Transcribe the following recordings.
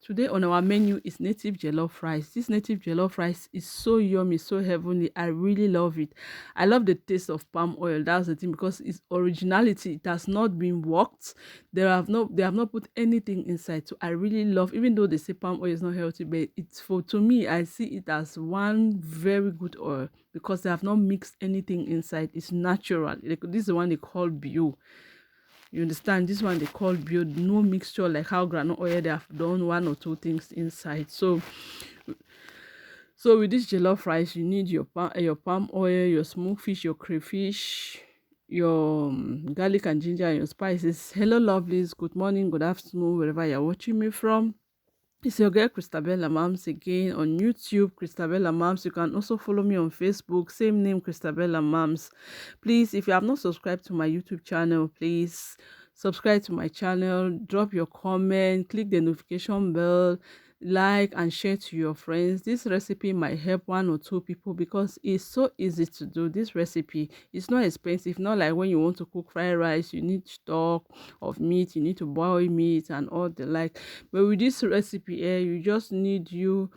Today on our menu is native jollof rice. This native jollof rice is so yummy, so heavenly. I really love it. I love the taste of palm oil. That's the thing, because its originality, it has not been worked. They have not put anything inside. So I really love, even though they say palm oil is not healthy, but it's for to me, I see it as one very good oil because they have not mixed anything inside. It's natural. This is the one they call bio. You understand? This one they call build, no mixture like how groundnut oil they have done one or two things inside. So with this jollof rice, you need your palm oil, your smoked fish, your crayfish, your garlic and ginger, and your spices. Hello, lovelies. Good morning, good afternoon, wherever you're watching me from. It's your girl Christabella Mams again on YouTube, Christabella Mams. You can also follow me on Facebook, same name, Christabella Mams. Please, if you have not subscribed to my YouTube channel, please subscribe to my channel, drop your comment, click the notification bell, like and share to your friends. This recipe might help one or two people because it's so easy to do. This recipe, it's not expensive, not like when you want to cook fried rice, you need stock of meat, you need to boil meat and all the like. But with this recipe here, you just need your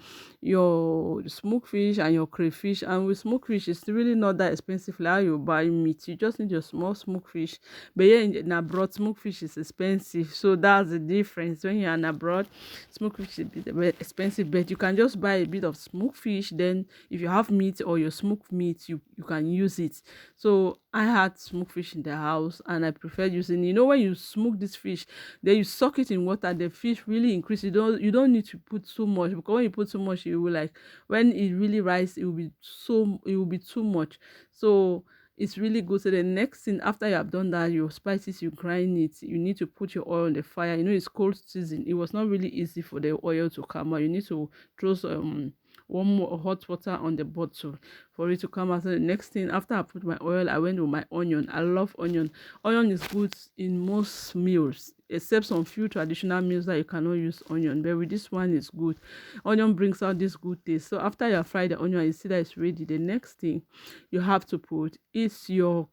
smoked fish and your crayfish. And with smoked fish, it's really not that expensive like how you buy meat. You just need your small smoked fish. But here in abroad, smoked fish is expensive, so that's the difference. When you're in abroad, smoked fish is a bit expensive, but you can just buy a bit of smoked fish. Then if you have meat or your smoked meat, you can use it. So I had smoked fish in the house and I prefer using, when you smoke this fish, then you soak it in water, the fish really increase. You don't need to put so much, because when you put so much, it will, like, when it really rise, it will be too much. So it's really good. So the next thing, after you have done that, your spices, you grind it. You need to put your oil on the fire. It's cold season. It was not really easy for the oil to come out. You need to throw some warm hot water on the bottle for it to come out. So the next thing, after I put my oil, I went with my onion. I love onion. Onion is good in most meals, except some few traditional meals that you cannot use onion. But with this one, it's good. Onion brings out this good taste. So after you fry the onion, you see that it's ready. The next thing you have to put is your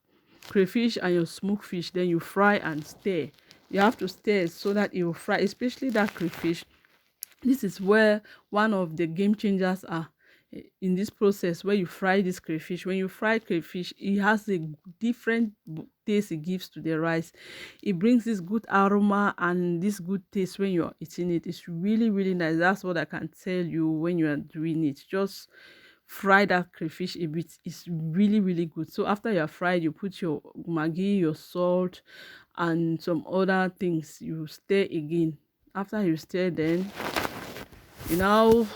crayfish and your smoked fish. Then you fry and stir. You have to stir so that it will fry, especially that crayfish. This is where one of the game changers are in this process, where you fry this crayfish. When you fry crayfish, it has a different taste it gives to the rice. It brings this good aroma and this good taste when you're eating it. It's really, really nice. That's what I can tell you when you are doing it. Just fry that crayfish a bit. It's really, really good. So after you're fried, you put your maggi, your salt, and some other things. You stir again. After you stir, then you know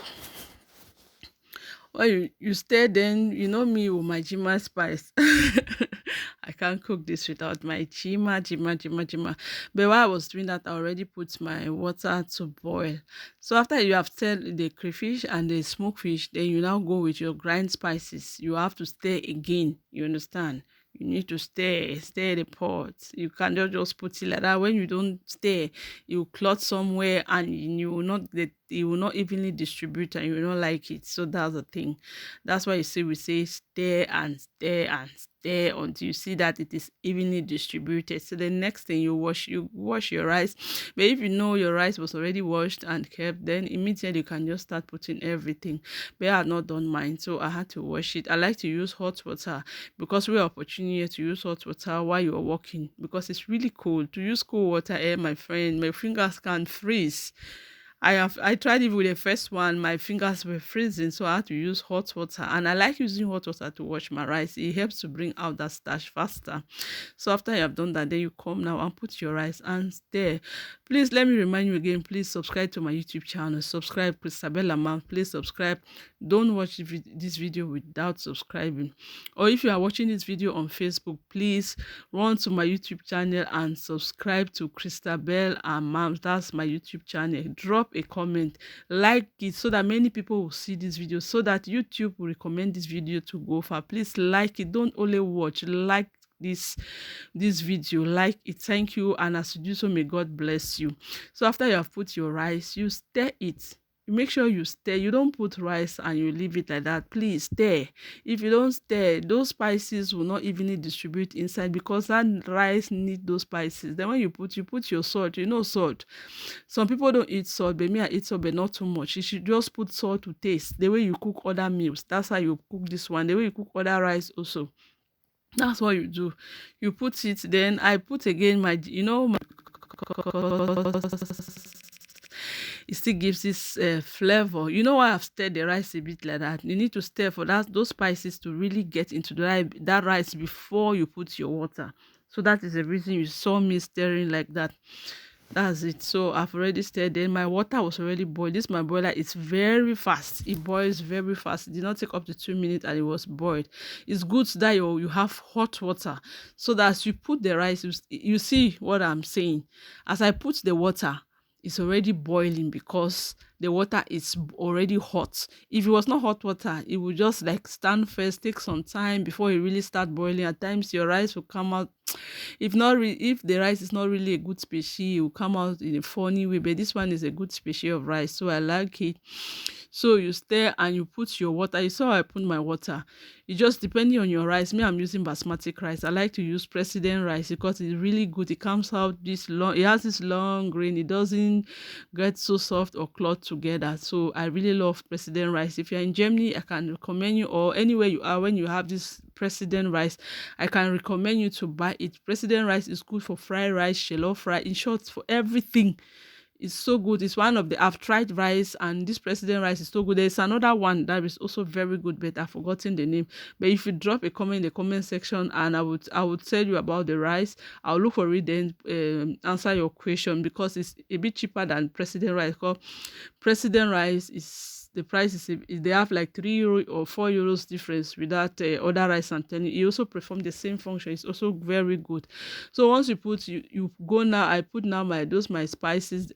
well, you stir. Then me with my jima spice. I can't cook this without my jima. But while I was doing that, I already put my water to boil. So after you have stirred the crayfish and the smoked fish, then you now go with your grind spices. You have to stir again. You understand? You need to stir the pot. You can't just put it like that. When you don't stir, you clot somewhere and you will not get, it will not evenly distribute and you will not like it. So that's the thing. That's why we say stir and stir and stir until you see that it is evenly distributed. So the next thing, you wash your rice. But if you know your rice was already washed and kept, then immediately you can just start putting everything. But I had not done mine, so I had to wash it. I like to use hot water because we have opportunity to use hot water while you're working, because it's really cold. To use cold water, my friend, my fingers can freeze. I tried it with the first one, my fingers were freezing, so I had to use hot water. And I like using hot water to wash my rice. It helps to bring out that starch faster. So after you have done that, then you come now and put your rice and stir. Please let me remind you again, please subscribe to my YouTube channel. Subscribe, Christabella Mom. Please subscribe. Don't watch this video without subscribing. Or if you are watching this video on Facebook, please run to my YouTube channel and subscribe to Christabella Mom. That's my YouTube channel. Drop a comment, like it, so that many people will see this video, so that YouTube will recommend this video to go far. Please like it. Don't only watch, like this video, like it. Thank you. And as you do so, may God bless you. So after you have put your rice, you stir it. You make sure you stir. You don't put rice and you leave it like that. Please stir. If you don't stir, those spices will not evenly distribute inside, because that rice need those spices. Then when you put your salt. You know salt. Some people don't eat salt, but me I eat salt, but not too much. You should just put salt to taste. The way you cook other meals, that's how you cook this one. The way you cook other rice also. That's what you do. You put it, then I put again my, my it still gives this flavor. You know why I've stirred the rice a bit like that? You need to stir for those spices to really get into that rice before you put your water. So that is the reason you saw me stirring like that. That's it. So I've already stirred. Then my water was already boiled. This my boiler, it's very fast. It boils very fast. It did not take up to 2 minutes and it was boiled. It's good that you have hot water, so that as you put the rice, you see what I'm saying. As I put the water, it's already boiling, because the water is already hot. If it was not hot water, it would just like stand first, take some time before it really start boiling. At times your rice will come out, if the rice is not really a good species, it will come out in a funny way. But this one is a good species of rice, so I like it. So you stir and you put your water. You saw I put my water. It just depending on your rice. Me, I'm using basmati rice. I like to use president rice because it's really good. It comes out this long. It has this long grain. It doesn't get so soft or clot together. So I really love president rice. If you're in Germany, I can recommend you, or anywhere you are, when you have this president rice, I can recommend you to buy it. President rice is good for fried rice, jollof fry, in short, for everything. It's so good. It's one of the, I've tried rice, and this president rice is so good. There's another one that is also very good, but I've forgotten the name. But if you drop a comment in the comment section, and I would tell you about the rice. I'll look for it, then answer your question, because it's a bit cheaper than president rice. Because president rice is, the price is, they have like €3 or €4 difference with that other rice. I'm telling you, it also perform the same function. It's also very good. So once you put, you go now. I put now my spices,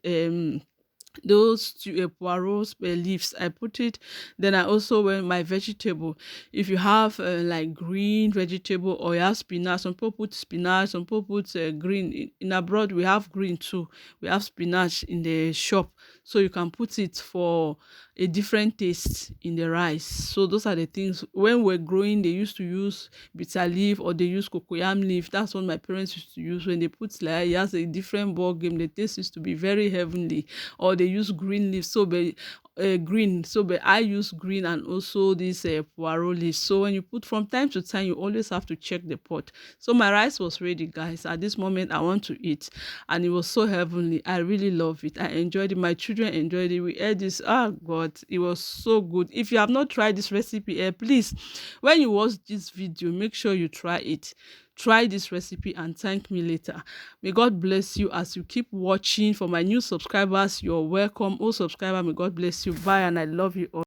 those two poiros leaves. I put it. Then I also went my vegetable. If you have like green vegetable, or you have spinach, some people put spinach, some people put green. In abroad we have green too. We have spinach in the shop, so you can put it for a different taste in the rice. So those are the things. When we're growing, they used to use bitter leaf, or they use cocoyam leaf. That's what my parents used to use. When they put, like, it has a different ball game. The taste used to be very heavenly. Or they use green leaf, so but I use green, and also this poiro leaf. So when you put, from time to time, you always have to check the pot. So my rice was ready, guys. At this moment I want to eat, and it was so heavenly. I really love it. I enjoyed it. My children enjoyed it. We ate this. Oh God, it was so good. If you have not tried this recipe, please, when you watch this video, make sure you try it. Try this recipe and thank me later. May God bless you as you keep watching. For my new subscribers, you're welcome. Old subscriber, may God bless you. Bye, and I love you all.